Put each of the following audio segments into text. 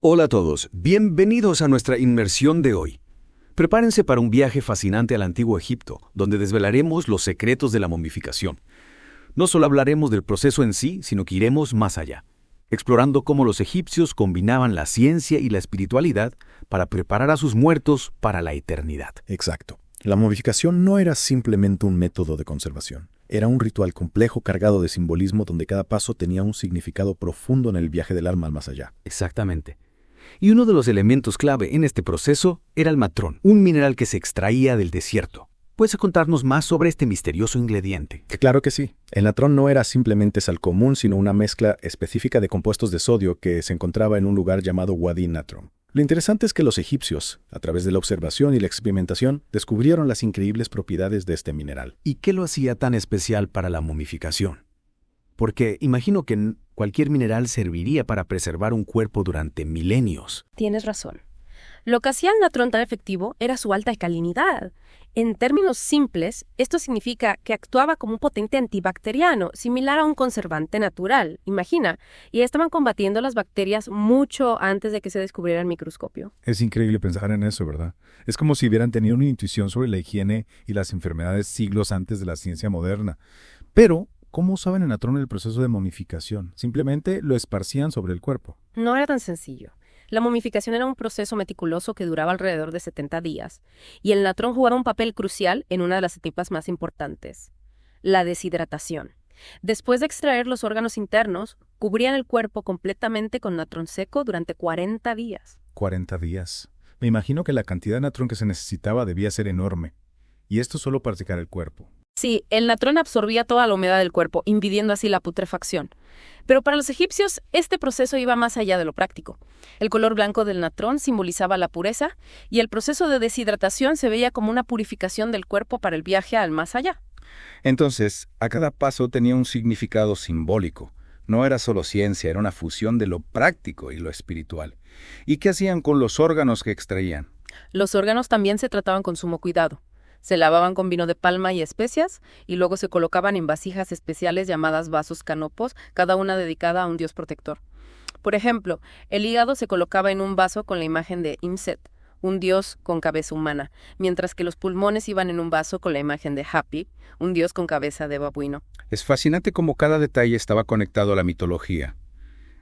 Hola a todos, bienvenidos a nuestra inmersión de hoy. Prepárense para un viaje fascinante al antiguo Egipto, donde desvelaremos los secretos de la momificación. No solo hablaremos del proceso en sí, sino que iremos más allá, explorando cómo los egipcios combinaban la ciencia y la espiritualidad para preparar a sus muertos para la eternidad. Exacto. La momificación no era simplemente un método de conservación. Era un ritual complejo cargado de simbolismo donde cada paso tenía un significado profundo en el viaje del alma al más allá. Exactamente. Y uno de los elementos clave en este proceso era el matrón, un mineral que se extraía del desierto. ¿Puedes contarnos más sobre este misterioso ingrediente? Claro que sí. El natrón no era simplemente sal común, sino una mezcla específica de compuestos de sodio que se encontraba en un lugar llamado Wadi Natron. Lo interesante es que los egipcios, a través de la observación y la experimentación, descubrieron las increíbles propiedades de este mineral. ¿Y qué lo hacía tan especial para la momificación? Porque imagino que cualquier mineral serviría para preservar un cuerpo durante milenios. Tienes razón. Lo que hacía el natrón tan efectivo era su alta alcalinidad. En términos simples, esto significa que actuaba como un potente antibacteriano, similar a un conservante natural, imagina, y estaban combatiendo las bacterias mucho antes de que se descubriera el microscopio. Es increíble pensar en eso, ¿verdad? Es como si hubieran tenido una intuición sobre la higiene y las enfermedades siglos antes de la ciencia moderna. Pero ¿cómo usaban el natrón en el proceso de momificación? Simplemente lo esparcían sobre el cuerpo. No era tan sencillo. La momificación era un proceso meticuloso que duraba alrededor de 70 días, y el natrón jugaba un papel crucial en una de las etapas más importantes, la deshidratación. Después de extraer los órganos internos, cubrían el cuerpo completamente con natrón seco durante 40 días. 40 días. Me imagino que la cantidad de natrón que se necesitaba debía ser enorme. Y esto solo para secar el cuerpo. Sí, el natrón absorbía toda la humedad del cuerpo, impidiendo así la putrefacción. Pero para los egipcios, este proceso iba más allá de lo práctico. El color blanco del natrón simbolizaba la pureza, y el proceso de deshidratación se veía como una purificación del cuerpo para el viaje al más allá. Entonces, a cada paso tenía un significado simbólico. No era solo ciencia, era una fusión de lo práctico y lo espiritual. ¿Y qué hacían con los órganos que extraían? Los órganos también se trataban con sumo cuidado. Se lavaban con vino de palma y especias, y luego se colocaban en vasijas especiales llamadas vasos canopos, cada una dedicada a un dios protector. Por ejemplo, el hígado se colocaba en un vaso con la imagen de Imset, un dios con cabeza humana, mientras que los pulmones iban en un vaso con la imagen de Hapi, un dios con cabeza de babuino. Es fascinante cómo cada detalle estaba conectado a la mitología.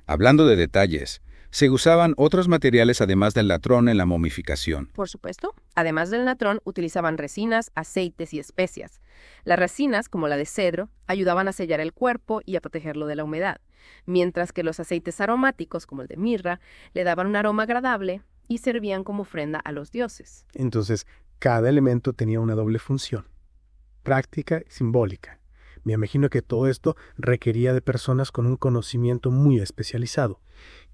Hablando de detalles, se usaban otros materiales además del natrón en la momificación. Por supuesto, además del natrón, utilizaban resinas, aceites y especias. Las resinas, como la de cedro, ayudaban a sellar el cuerpo y a protegerlo de la humedad, mientras que los aceites aromáticos, como el de mirra, le daban un aroma agradable y servían como ofrenda a los dioses. Entonces, cada elemento tenía una doble función, práctica y simbólica. Me imagino que todo esto requería de personas con un conocimiento muy especializado.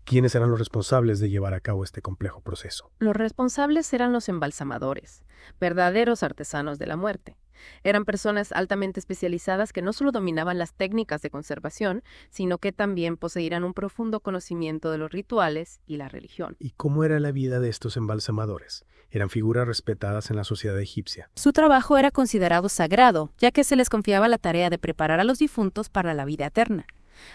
¿Quiénes eran los responsables de llevar a cabo este complejo proceso? Los responsables eran los embalsamadores, verdaderos artesanos de la muerte. Eran personas altamente especializadas que no solo dominaban las técnicas de conservación, sino que también poseían un profundo conocimiento de los rituales y la religión. ¿Y cómo era la vida de estos embalsamadores? Eran figuras respetadas en la sociedad egipcia. Su trabajo era considerado sagrado, ya que se les confiaba la tarea de preparar a los difuntos para la vida eterna.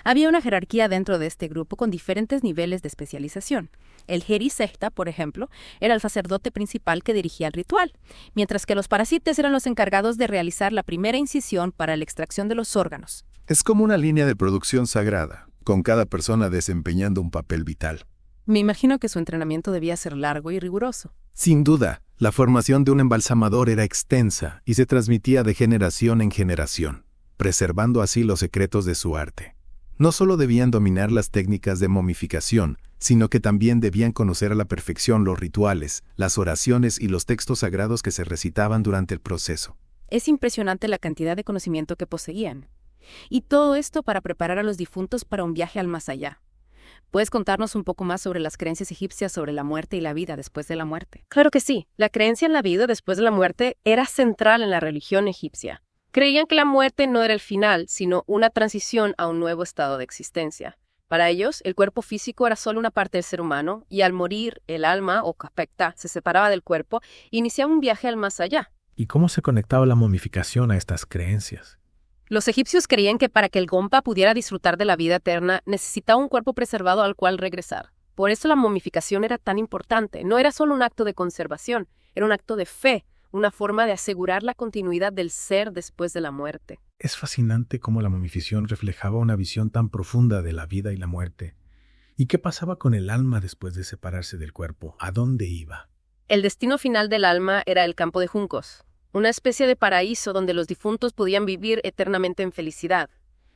Había una jerarquía dentro de este grupo con diferentes niveles de especialización. El Heri Sehta, por ejemplo, era el sacerdote principal que dirigía el ritual, mientras que los parasites eran los encargados de realizar la primera incisión para la extracción de los órganos. Es como una línea de producción sagrada, con cada persona desempeñando un papel vital. Me imagino que su entrenamiento debía ser largo y riguroso. Sin duda, la formación de un embalsamador era extensa y se transmitía de generación en generación, preservando así los secretos de su arte. No solo debían dominar las técnicas de momificación, sino que también debían conocer a la perfección los rituales, las oraciones y los textos sagrados que se recitaban durante el proceso. Es impresionante la cantidad de conocimiento que poseían. Y todo esto para preparar a los difuntos para un viaje al más allá. ¿Puedes contarnos un poco más sobre las creencias egipcias sobre la muerte y la vida después de la muerte? Claro que sí. La creencia en la vida después de la muerte era central en la religión egipcia. Creían que la muerte no era el final, sino una transición a un nuevo estado de existencia. Para ellos, el cuerpo físico era solo una parte del ser humano, y al morir, el alma, o kapekta, se separaba del cuerpo e iniciaba un viaje al más allá. ¿Y cómo se conectaba la momificación a estas creencias? Los egipcios creían que para que el Gompa pudiera disfrutar de la vida eterna, necesitaba un cuerpo preservado al cual regresar. Por eso la momificación era tan importante. No era solo un acto de conservación, era un acto de fe, una forma de asegurar la continuidad del ser después de la muerte. Es fascinante cómo la momificación reflejaba una visión tan profunda de la vida y la muerte. ¿Y qué pasaba con el alma después de separarse del cuerpo? ¿A dónde iba? El destino final del alma era el campo de juncos, una especie de paraíso donde los difuntos podían vivir eternamente en felicidad.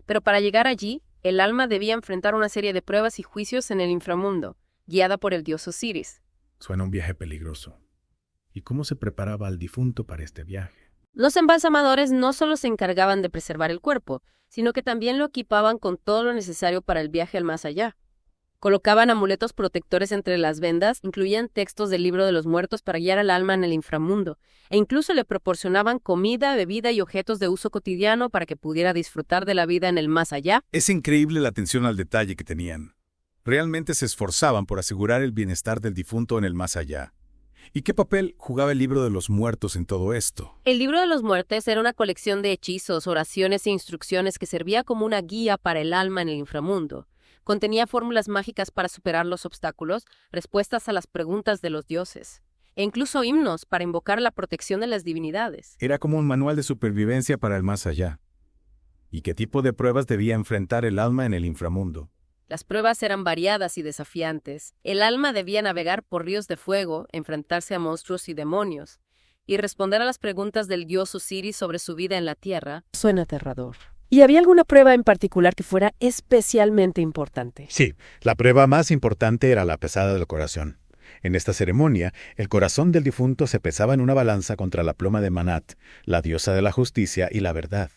Pero para llegar allí, el alma debía enfrentar una serie de pruebas y juicios en el inframundo, guiada por el dios Osiris. Suena un viaje peligroso. ¿Y cómo se preparaba al difunto para este viaje? Los embalsamadores no solo se encargaban de preservar el cuerpo, sino que también lo equipaban con todo lo necesario para el viaje al más allá. Colocaban amuletos protectores entre las vendas, incluían textos del libro de los muertos para guiar al alma en el inframundo, e incluso le proporcionaban comida, bebida y objetos de uso cotidiano para que pudiera disfrutar de la vida en el más allá. Es increíble la atención al detalle que tenían. Realmente se esforzaban por asegurar el bienestar del difunto en el más allá. ¿Y qué papel jugaba el libro de los muertos en todo esto? El libro de los muertos era una colección de hechizos, oraciones e instrucciones que servía como una guía para el alma en el inframundo. Contenía fórmulas mágicas para superar los obstáculos, respuestas a las preguntas de los dioses, e incluso himnos para invocar la protección de las divinidades. Era como un manual de supervivencia para el más allá. ¿Y qué tipo de pruebas debía enfrentar el alma en el inframundo? Las pruebas eran variadas y desafiantes. El alma debía navegar por ríos de fuego, enfrentarse a monstruos y demonios, y responder a las preguntas del dios Osiris sobre su vida en la tierra. Suena aterrador. ¿Y había alguna prueba en particular que fuera especialmente importante? Sí, la prueba más importante era la pesada del corazón. En esta ceremonia, el corazón del difunto se pesaba en una balanza contra la pluma de Manat, la diosa de la justicia y la verdad.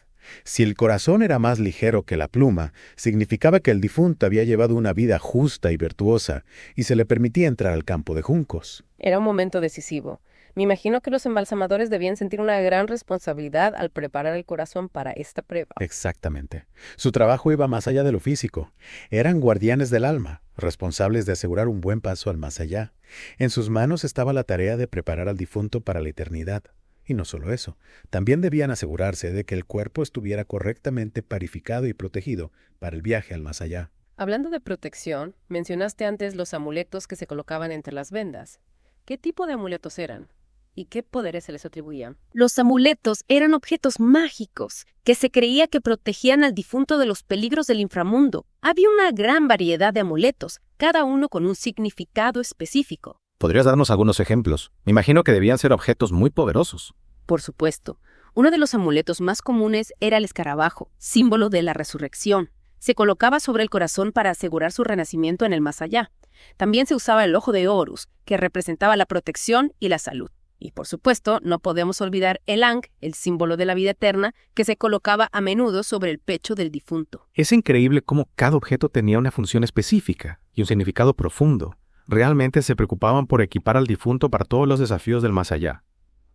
Si el corazón era más ligero que la pluma, significaba que el difunto había llevado una vida justa y virtuosa, y se le permitía entrar al campo de juncos. Era un momento decisivo. Me imagino que los embalsamadores debían sentir una gran responsabilidad al preparar el corazón para esta prueba. Exactamente. Su trabajo iba más allá de lo físico. Eran guardianes del alma, responsables de asegurar un buen paso al más allá. En sus manos estaba la tarea de preparar al difunto para la eternidad. Y no solo eso, también debían asegurarse de que el cuerpo estuviera correctamente purificado y protegido para el viaje al más allá. Hablando de protección, mencionaste antes los amuletos que se colocaban entre las vendas. ¿Qué tipo de amuletos eran? ¿Y qué poderes se les atribuían? Los amuletos eran objetos mágicos que se creía que protegían al difunto de los peligros del inframundo. Había una gran variedad de amuletos, cada uno con un significado específico. ¿Podrías darnos algunos ejemplos? Me imagino que debían ser objetos muy poderosos. Por supuesto. Uno de los amuletos más comunes era el escarabajo, símbolo de la resurrección. Se colocaba sobre el corazón para asegurar su renacimiento en el más allá. También se usaba el ojo de Horus, que representaba la protección y la salud. Y por supuesto, no podemos olvidar el Ankh, el símbolo de la vida eterna, que se colocaba a menudo sobre el pecho del difunto. Es increíble cómo cada objeto tenía una función específica y un significado profundo. Realmente se preocupaban por equipar al difunto para todos los desafíos del más allá.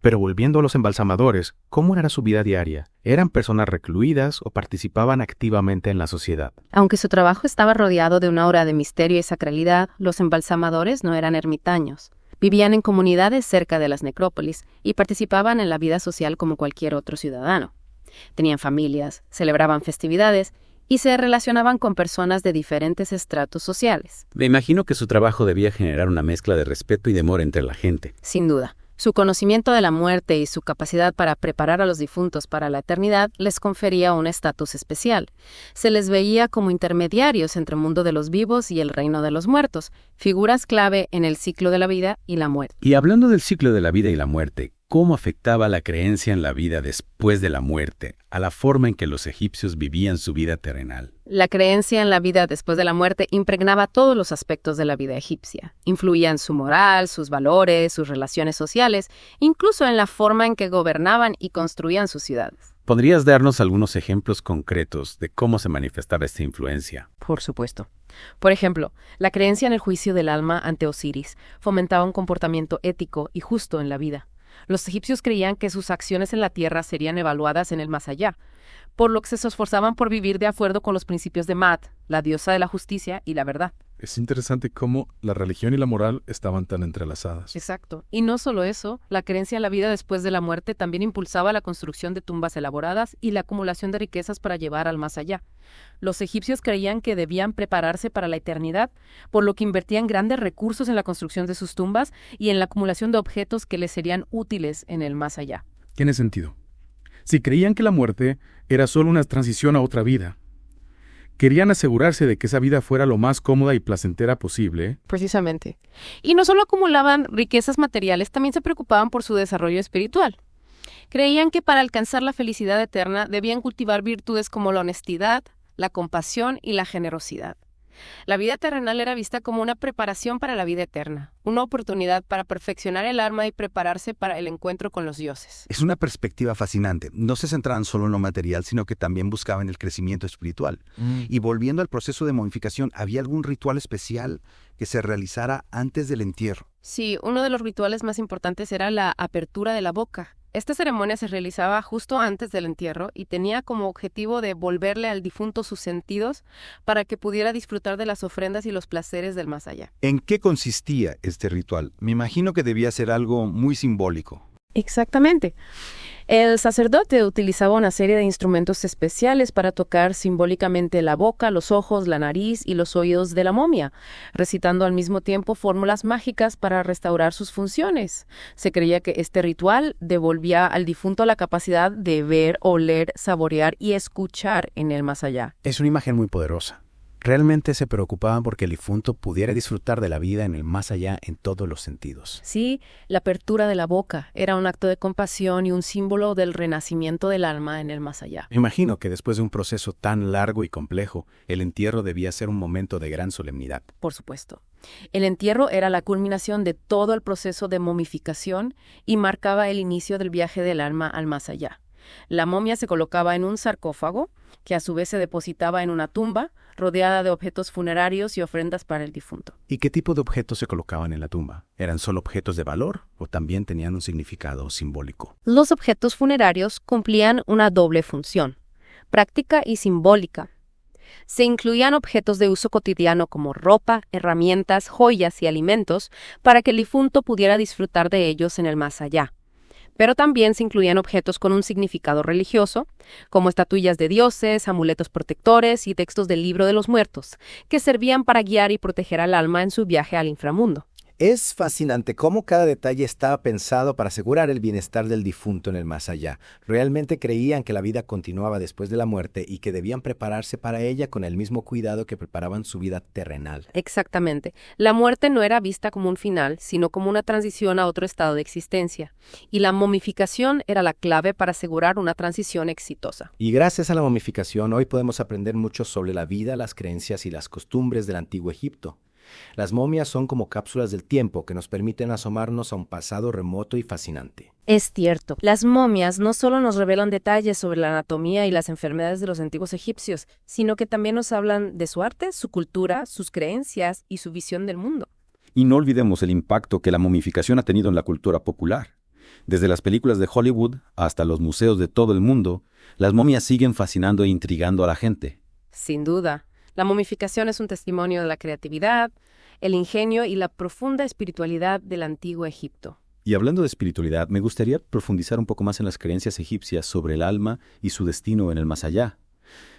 Pero volviendo a los embalsamadores, ¿cómo era su vida diaria? ¿Eran personas recluidas o participaban activamente en la sociedad? Aunque su trabajo estaba rodeado de una aura de misterio y sacralidad, los embalsamadores no eran ermitaños. Vivían en comunidades cerca de las necrópolis y participaban en la vida social como cualquier otro ciudadano. Tenían familias, celebraban festividades y se relacionaban con personas de diferentes estratos sociales. Me imagino que su trabajo debía generar una mezcla de respeto y temor entre la gente. Sin duda. Su conocimiento de la muerte y su capacidad para preparar a los difuntos para la eternidad les confería un estatus especial. Se les veía como intermediarios entre el mundo de los vivos y el reino de los muertos, figuras clave en el ciclo de la vida y la muerte. Y hablando del ciclo de la vida y la muerte, ¿cómo afectaba la creencia en la vida después de la muerte a la forma en que los egipcios vivían su vida terrenal? La creencia en la vida después de la muerte impregnaba todos los aspectos de la vida egipcia. Influía en su moral, sus valores, sus relaciones sociales, incluso en la forma en que gobernaban y construían sus ciudades. ¿Podrías darnos algunos ejemplos concretos de cómo se manifestaba esta influencia? Por supuesto. Por ejemplo, la creencia en el juicio del alma ante Osiris fomentaba un comportamiento ético y justo en la vida. Los egipcios creían que sus acciones en la tierra serían evaluadas en el más allá, por lo que se esforzaban por vivir de acuerdo con los principios de Maat, la diosa de la justicia y la verdad. Es interesante cómo la religión y la moral estaban tan entrelazadas. Exacto. Y no solo eso, la creencia en la vida después de la muerte también impulsaba la construcción de tumbas elaboradas y la acumulación de riquezas para llevar al más allá. Los egipcios creían que debían prepararse para la eternidad, por lo que invertían grandes recursos en la construcción de sus tumbas y en la acumulación de objetos que les serían útiles en el más allá. Tiene sentido. Si creían que la muerte era solo una transición a otra vida, querían asegurarse de que esa vida fuera lo más cómoda y placentera posible. Precisamente. Y no solo acumulaban riquezas materiales, también se preocupaban por su desarrollo espiritual. Creían que para alcanzar la felicidad eterna debían cultivar virtudes como la honestidad, la compasión y la generosidad. La vida terrenal era vista como una preparación para la vida eterna, una oportunidad para perfeccionar el alma y prepararse para el encuentro con los dioses. Es una perspectiva fascinante. No se centraban solo en lo material, sino que también buscaban el crecimiento espiritual. Y volviendo al proceso de momificación, ¿había algún ritual especial que se realizara antes del entierro? Sí, uno de los rituales más importantes era la apertura de la boca. Esta ceremonia se realizaba justo antes del entierro y tenía como objetivo devolverle al difunto sus sentidos para que pudiera disfrutar de las ofrendas y los placeres del más allá. ¿En qué consistía este ritual? Me imagino que debía ser algo muy simbólico. Exactamente. El sacerdote utilizaba una serie de instrumentos especiales para tocar simbólicamente la boca, los ojos, la nariz y los oídos de la momia, recitando al mismo tiempo fórmulas mágicas para restaurar sus funciones. Se creía que este ritual devolvía al difunto la capacidad de ver, oler, saborear y escuchar en el más allá. Es una imagen muy poderosa. Realmente se preocupaban porque el difunto pudiera disfrutar de la vida en el más allá en todos los sentidos. Sí, la apertura de la boca era un acto de compasión y un símbolo del renacimiento del alma en el más allá. Me imagino que después de un proceso tan largo y complejo, el entierro debía ser un momento de gran solemnidad. Por supuesto. El entierro era la culminación de todo el proceso de momificación y marcaba el inicio del viaje del alma al más allá. La momia se colocaba en un sarcófago, que a su vez se depositaba en una tumba, rodeada de objetos funerarios y ofrendas para el difunto. ¿Y qué tipo de objetos se colocaban en la tumba? ¿Eran solo objetos de valor o también tenían un significado simbólico? Los objetos funerarios cumplían una doble función, práctica y simbólica. Se incluían objetos de uso cotidiano como ropa, herramientas, joyas y alimentos para que el difunto pudiera disfrutar de ellos en el más allá. Pero también se incluían objetos con un significado religioso, como estatuillas de dioses, amuletos protectores y textos del libro de los muertos, que servían para guiar y proteger al alma en su viaje al inframundo. Es fascinante cómo cada detalle estaba pensado para asegurar el bienestar del difunto en el más allá. Realmente creían que la vida continuaba después de la muerte y que debían prepararse para ella con el mismo cuidado que preparaban su vida terrenal. Exactamente. La muerte no era vista como un final, sino como una transición a otro estado de existencia. Y la momificación era la clave para asegurar una transición exitosa. Y gracias a la momificación, hoy podemos aprender mucho sobre la vida, las creencias y las costumbres del antiguo Egipto. Las momias son como cápsulas del tiempo que nos permiten asomarnos a un pasado remoto y fascinante. Es cierto, las momias no solo nos revelan detalles sobre la anatomía y las enfermedades de los antiguos egipcios, sino que también nos hablan de su arte, su cultura, sus creencias y su visión del mundo. Y no olvidemos el impacto que la momificación ha tenido en la cultura popular. Desde las películas de Hollywood hasta los museos de todo el mundo, las momias siguen fascinando e intrigando a la gente. Sin duda. La momificación es un testimonio de la creatividad, el ingenio y la profunda espiritualidad del antiguo Egipto. Y hablando de espiritualidad, me gustaría profundizar un poco más en las creencias egipcias sobre el alma y su destino en el más allá.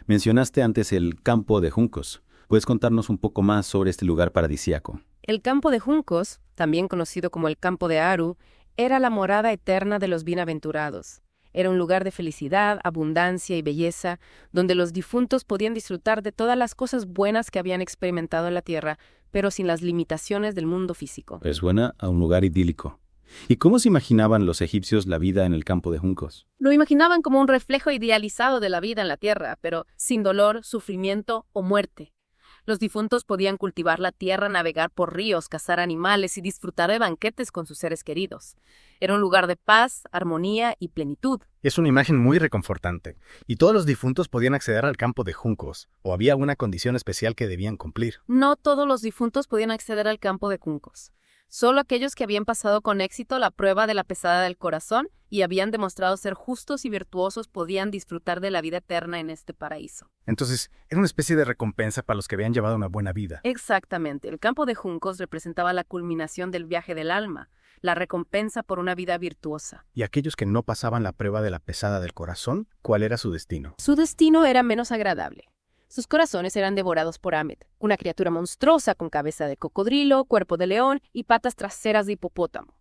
Mencionaste antes el campo de juncos. ¿Puedes contarnos un poco más sobre este lugar paradisíaco? El campo de juncos, también conocido como el campo de Aru, era la morada eterna de los bienaventurados. Era un lugar de felicidad, abundancia y belleza, donde los difuntos podían disfrutar de todas las cosas buenas que habían experimentado en la tierra, pero sin las limitaciones del mundo físico. Suena a un lugar idílico. ¿Y cómo se imaginaban los egipcios la vida en el campo de juncos? Lo imaginaban como un reflejo idealizado de la vida en la tierra, pero sin dolor, sufrimiento o muerte. Los difuntos podían cultivar la tierra, navegar por ríos, cazar animales y disfrutar de banquetes con sus seres queridos. Era un lugar de paz, armonía y plenitud. Es una imagen muy reconfortante. Y todos los difuntos podían acceder al campo de juncos, o había una condición especial que debían cumplir. No todos los difuntos podían acceder al campo de juncos. Solo aquellos que habían pasado con éxito la prueba de la pesada del corazón y habían demostrado ser justos y virtuosos podían disfrutar de la vida eterna en este paraíso. Entonces, era una especie de recompensa para los que habían llevado una buena vida. Exactamente. El campo de juncos representaba la culminación del viaje del alma, la recompensa por una vida virtuosa. ¿Y aquellos que no pasaban la prueba de la pesada del corazón, cuál era su destino? Su destino era menos agradable. Sus corazones eran devorados por Amet, una criatura monstruosa con cabeza de cocodrilo, cuerpo de león y patas traseras de hipopótamo.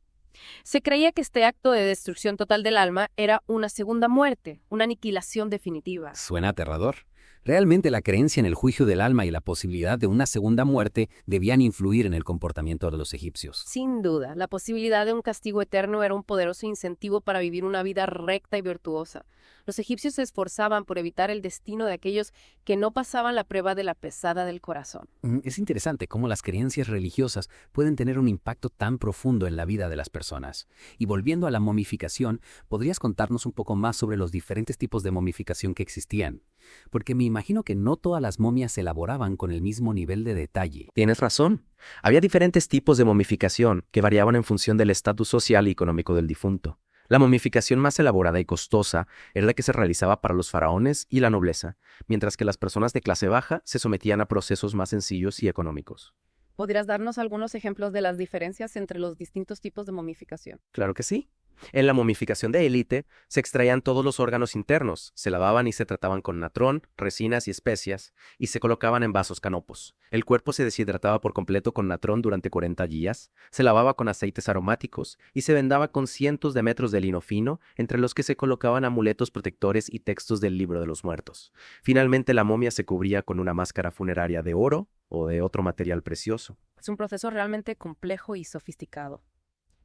Se creía que este acto de destrucción total del alma era una segunda muerte, una aniquilación definitiva. Suena aterrador. Realmente la creencia en el juicio del alma y la posibilidad de una segunda muerte debían influir en el comportamiento de los egipcios. Sin duda, la posibilidad de un castigo eterno era un poderoso incentivo para vivir una vida recta y virtuosa. Los egipcios se esforzaban por evitar el destino de aquellos que no pasaban la prueba de la pesada del corazón. Es interesante cómo las creencias religiosas pueden tener un impacto tan profundo en la vida de las personas. Y volviendo a la momificación, ¿podrías contarnos un poco más sobre los diferentes tipos de momificación que existían? Porque me imagino que no todas las momias se elaboraban con el mismo nivel de detalle. Tienes razón. Había diferentes tipos de momificación que variaban en función del estatus social y económico del difunto. La momificación más elaborada y costosa era la que se realizaba para los faraones y la nobleza, mientras que las personas de clase baja se sometían a procesos más sencillos y económicos. ¿Podrías darnos algunos ejemplos de las diferencias entre los distintos tipos de momificación? Claro que sí. En la momificación de élite se extraían todos los órganos internos, se lavaban y se trataban con natrón, resinas y especias, y se colocaban en vasos canopos. El cuerpo se deshidrataba por completo con natrón durante 40 días, se lavaba con aceites aromáticos y se vendaba con cientos de metros de lino fino, entre los que se colocaban amuletos protectores y textos del libro de los muertos. Finalmente la momia se cubría con una máscara funeraria de oro o de otro material precioso. Es un proceso realmente complejo y sofisticado.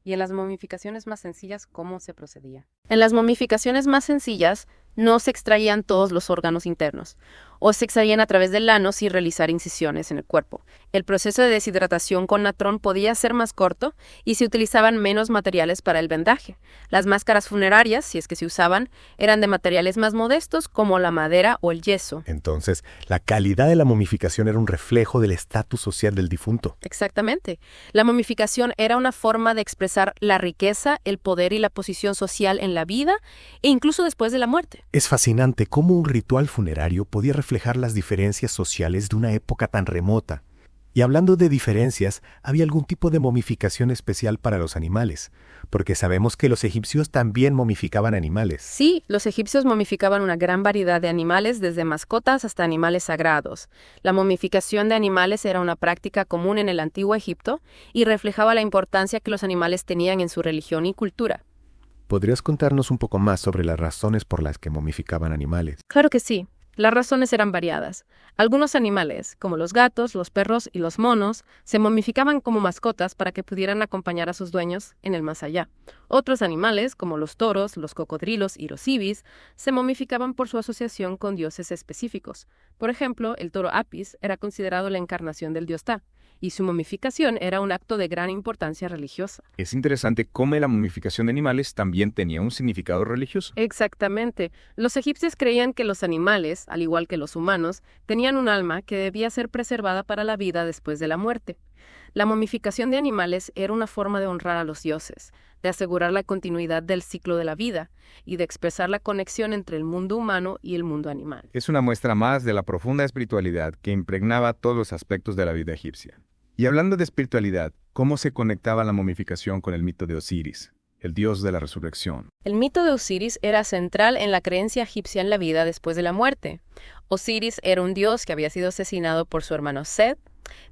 ¿Y en las momificaciones más sencillas cómo se procedía? En las momificaciones más sencillas no se extraían todos los órganos internos, o se extraían a través del ano sin realizar incisiones en el cuerpo. El proceso de deshidratación con natrón podía ser más corto y se utilizaban menos materiales para el vendaje. Las máscaras funerarias, si es que se usaban, eran de materiales más modestos como la madera o el yeso. Entonces, la calidad de la momificación era un reflejo del estatus social del difunto. Exactamente. La momificación era una forma de expresar la riqueza, el poder y la posición social en la vida e incluso después de la muerte. Es fascinante cómo un ritual funerario podía reflejar las diferencias sociales de una época tan remota. Y hablando de diferencias, ¿había algún tipo de momificación especial para los animales? Porque sabemos que los egipcios también momificaban animales. Sí, los egipcios momificaban una gran variedad de animales, desde mascotas hasta animales sagrados. La momificación de animales era una práctica común en el antiguo Egipto y reflejaba la importancia que los animales tenían en su religión y cultura. ¿Podrías contarnos un poco más sobre las razones por las que momificaban animales? Claro que sí. Las razones eran variadas. Algunos animales, como los gatos, los perros y los monos, se momificaban como mascotas para que pudieran acompañar a sus dueños en el más allá. Otros animales, como los toros, los cocodrilos y los ibis, se momificaban por su asociación con dioses específicos. Por ejemplo, el toro Apis era considerado la encarnación del dios Ta, y su momificación era un acto de gran importancia religiosa. Es interesante cómo la momificación de animales también tenía un significado religioso. Exactamente. Los egipcios creían que los animales, al igual que los humanos, tenían un alma que debía ser preservada para la vida después de la muerte. La momificación de animales era una forma de honrar a los dioses, de asegurar la continuidad del ciclo de la vida y de expresar la conexión entre el mundo humano y el mundo animal. Es una muestra más de la profunda espiritualidad que impregnaba todos los aspectos de la vida egipcia. Y hablando de espiritualidad, ¿cómo se conectaba la momificación con el mito de Osiris, el dios de la resurrección? El mito de Osiris era central en la creencia egipcia en la vida después de la muerte. Osiris era un dios que había sido asesinado por su hermano Set,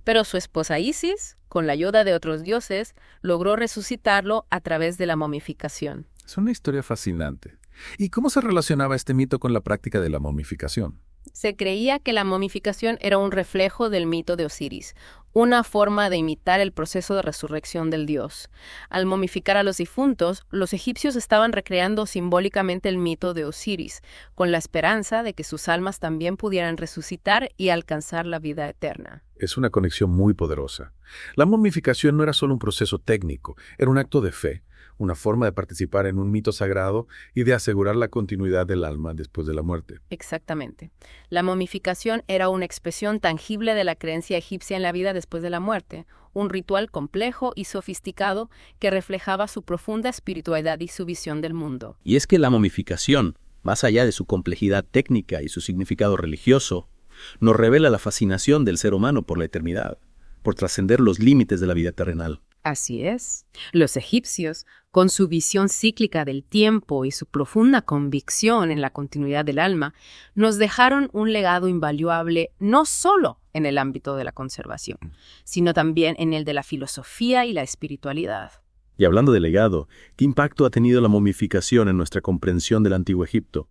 pero su esposa Isis, con la ayuda de otros dioses, logró resucitarlo a través de la momificación. Es una historia fascinante. ¿Y cómo se relacionaba este mito con la práctica de la momificación? Se creía que la momificación era un reflejo del mito de Osiris, una forma de imitar el proceso de resurrección del dios. Al momificar a los difuntos, los egipcios estaban recreando simbólicamente el mito de Osiris, con la esperanza de que sus almas también pudieran resucitar y alcanzar la vida eterna. Es una conexión muy poderosa. La momificación no era solo un proceso técnico, era un acto de fe, una forma de participar en un mito sagrado y de asegurar la continuidad del alma después de la muerte. Exactamente. La momificación era una expresión tangible de la creencia egipcia en la vida después de la muerte, un ritual complejo y sofisticado que reflejaba su profunda espiritualidad y su visión del mundo. Y es que la momificación, más allá de su complejidad técnica y su significado religioso, nos revela la fascinación del ser humano por la eternidad, por trascender los límites de la vida terrenal. Así es. Los egipcios, con su visión cíclica del tiempo y su profunda convicción en la continuidad del alma, nos dejaron un legado invaluable no solo en el ámbito de la conservación, sino también en el de la filosofía y la espiritualidad. Y hablando de legado, ¿qué impacto ha tenido la momificación en nuestra comprensión del Antiguo Egipto?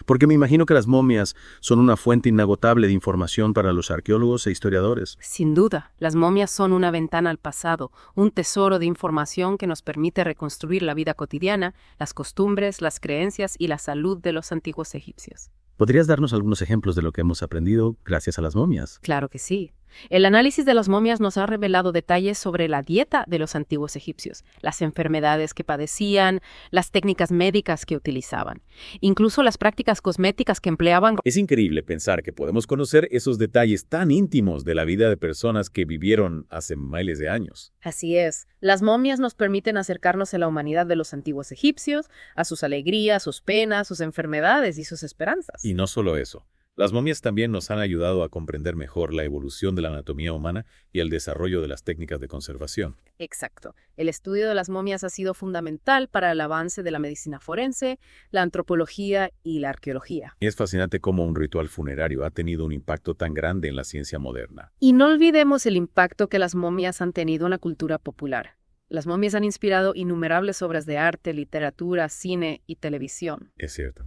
Porque me imagino que las momias son una fuente inagotable de información para los arqueólogos e historiadores. Sin duda, las momias son una ventana al pasado, un tesoro de información que nos permite reconstruir la vida cotidiana, las costumbres, las creencias y la salud de los antiguos egipcios. ¿Podrías darnos algunos ejemplos de lo que hemos aprendido gracias a las momias? Claro que sí. El análisis de las momias nos ha revelado detalles sobre la dieta de los antiguos egipcios, las enfermedades que padecían, las técnicas médicas que utilizaban, incluso las prácticas cosméticas que empleaban. Es increíble pensar que podemos conocer esos detalles tan íntimos de la vida de personas que vivieron hace miles de años. Así es. Las momias nos permiten acercarnos a la humanidad de los antiguos egipcios, a sus alegrías, sus penas, sus enfermedades y sus esperanzas. Y no solo eso. Las momias también nos han ayudado a comprender mejor la evolución de la anatomía humana y el desarrollo de las técnicas de conservación. Exacto. El estudio de las momias ha sido fundamental para el avance de la medicina forense, la antropología y la arqueología. Y es fascinante cómo un ritual funerario ha tenido un impacto tan grande en la ciencia moderna. Y no olvidemos el impacto que las momias han tenido en la cultura popular. Las momias han inspirado innumerables obras de arte, literatura, cine y televisión. Es cierto.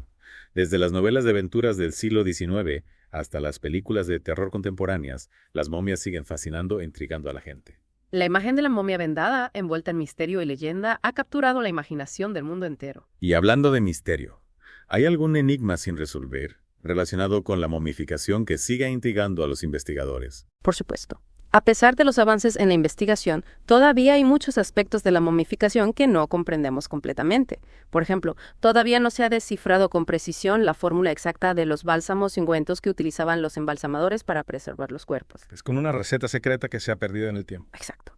Desde las novelas de aventuras del siglo XIX hasta las películas de terror contemporáneas, las momias siguen fascinando e intrigando a la gente. La imagen de la momia vendada, envuelta en misterio y leyenda, ha capturado la imaginación del mundo entero. Y hablando de misterio, ¿hay algún enigma sin resolver relacionado con la momificación que siga intrigando a los investigadores? Por supuesto. A pesar de los avances en la investigación, todavía hay muchos aspectos de la momificación que no comprendemos completamente. Por ejemplo, todavía no se ha descifrado con precisión la fórmula exacta de los bálsamos y ungüentos que utilizaban los embalsamadores para preservar los cuerpos. Es como una receta secreta que se ha perdido en el tiempo. Exacto.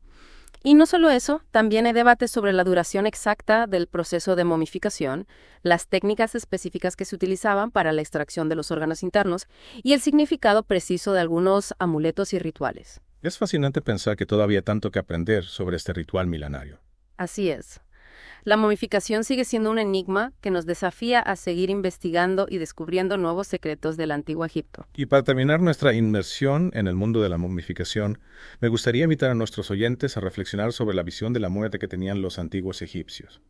Y no solo eso, también hay debates sobre la duración exacta del proceso de momificación, las técnicas específicas que se utilizaban para la extracción de los órganos internos y el significado preciso de algunos amuletos y rituales. Es fascinante pensar que todavía hay tanto que aprender sobre este ritual milenario. Así es. La momificación sigue siendo un enigma que nos desafía a seguir investigando y descubriendo nuevos secretos del antiguo Egipto. Y para terminar nuestra inmersión en el mundo de la momificación, me gustaría invitar a nuestros oyentes a reflexionar sobre la visión de la muerte que tenían los antiguos egipcios.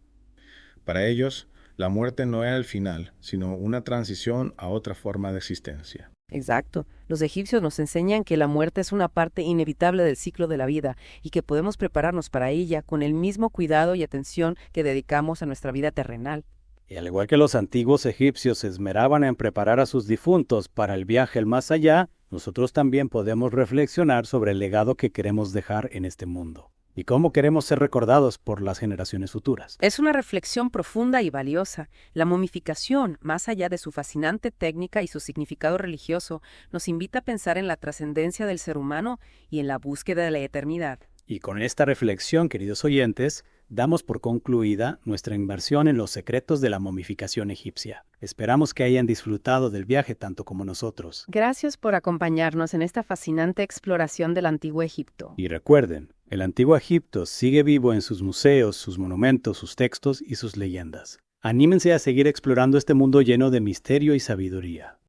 Para ellos, la muerte no era el final, sino una transición a otra forma de existencia. Exacto. Los egipcios nos enseñan que la muerte es una parte inevitable del ciclo de la vida y que podemos prepararnos para ella con el mismo cuidado y atención que dedicamos a nuestra vida terrenal. Y al igual que los antiguos egipcios se esmeraban en preparar a sus difuntos para el viaje al más allá, nosotros también podemos reflexionar sobre el legado que queremos dejar en este mundo y cómo queremos ser recordados por las generaciones futuras. Es una reflexión profunda y valiosa. La momificación, más allá de su fascinante técnica y su significado religioso, nos invita a pensar en la trascendencia del ser humano y en la búsqueda de la eternidad. Y con esta reflexión, queridos oyentes, damos por concluida nuestra inmersión en los secretos de la momificación egipcia. Esperamos que hayan disfrutado del viaje tanto como nosotros. Gracias por acompañarnos en esta fascinante exploración del antiguo Egipto. Y recuerden, el antiguo Egipto sigue vivo en sus museos, sus monumentos, sus textos y sus leyendas. Anímense a seguir explorando este mundo lleno de misterio y sabiduría.